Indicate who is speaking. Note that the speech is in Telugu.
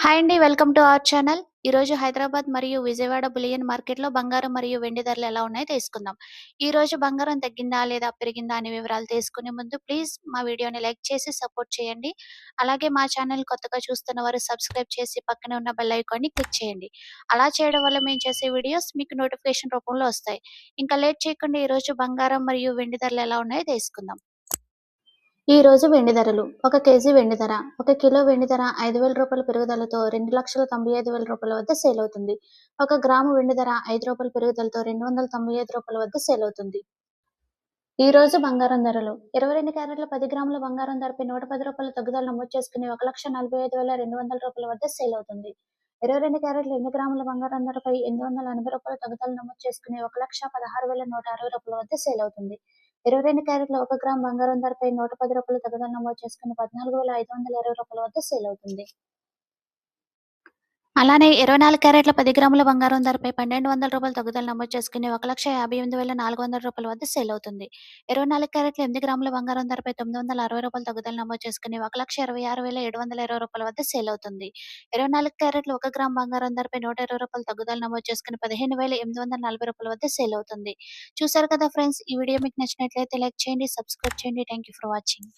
Speaker 1: హాయ్ అండి. Welcome to our channel. ఈరోజు హైదరాబాద్ మరియు విజయవాడ బులియన్ మార్కెట్‌లో బంగారం మరియు వెండి ధరలు ఎలా ఉన్నాయో తెలుసుకుందాం. ఈరోజు బంగారం తగ్గిందా లేదా పెరిగిందా అనే వివరాలు తెలుసుకునే ముందు ప్లీజ్ మా వీడియోని లైక్ చేసి సపోర్ట్ చేయండి. అలాగే మా ఛానల్ కొత్తగా చూస్తున్న వారు సబ్స్క్రైబ్ చేసి పక్కనే ఉన్న బెల్ ఐకాన్‌ని క్లిక్ చేయండి. అలా చేయడం వల్ల మేము చేసే వీడియోస్ మీకు నోటిఫికేషన్ రూపంలో వస్తాయి. ఇంకా లేట్ చేయకుండా ఈరోజు బంగారం మరియు వెండి ధరలు ఎలా ఉన్నాయో తెలుసుకుందాం. ఈ రోజు వెండి ధరలు: ఒక కేజీ వెండి ధర: ఒక కిలో వెండి ధర రూ. 5,000 పెరుగుదలతో రూ. 2,95,000 వద్ద సేల్ అవుతుంది. ఒక గ్రాము వెండి ధర రూ. 5 పెరుగుదలతో రూ. 295 వద్ద సేల్ అవుతుంది. ఈ రోజు బంగారం ధరలు: 22 క్యారెట్ల 10 గ్రాముల బంగారం ధరపై రూ. 110 తగ్గుదల నమోదు చేసుకుని రూ. 1,45,200 వద్ద సేల్ అవుతుంది. 22 క్యారెట్ల 8 గ్రాముల బంగారం ధరపై రూ. 880 తగ్గుదల నమోదు చేసుకుని రూ. 1,16,460 వద్ద సేల్ అవుతుంది. 22 క్యారెట్ల 1 గ్రాము బంగారం ధరపై రూ. 110 తగ్గుదల నమోదు చేసుకుని రూ. 14,520 వద్ద సేల్ అవుతుంది. అలానే 24 క్యారెట్ల 10 గ్రాముల బంగారం ధరపై రూ. 1,200 తగ్గుదల నమోదు చేసుకుని రూ. 1,58,400 వద్ద సేల్ అవుతుంది. 24 క్యారెట్ల 8 గ్రాముల బంగారం ధరపై రూ. 960 తగ్గుదల నమోదు చేసుకుని రూ. 1,26,720 వద్ద సేల్ అవుతుంది. 24 క్యారెట్ల 1 గ్రాము బంగారం ధరపై రూ. 120 తగ్గుదల నమోదు చేసుకుని రూ. 15,840 వద్ద సేల్ అవుతుంది. చూసారు కదా ఫ్రెండ్స్, ఈ వీడియో మీకు నచ్చినట్లయితే లైక్ చేయండి, సబ్స్క్రైబ్ చేయండి. Thank you for watching.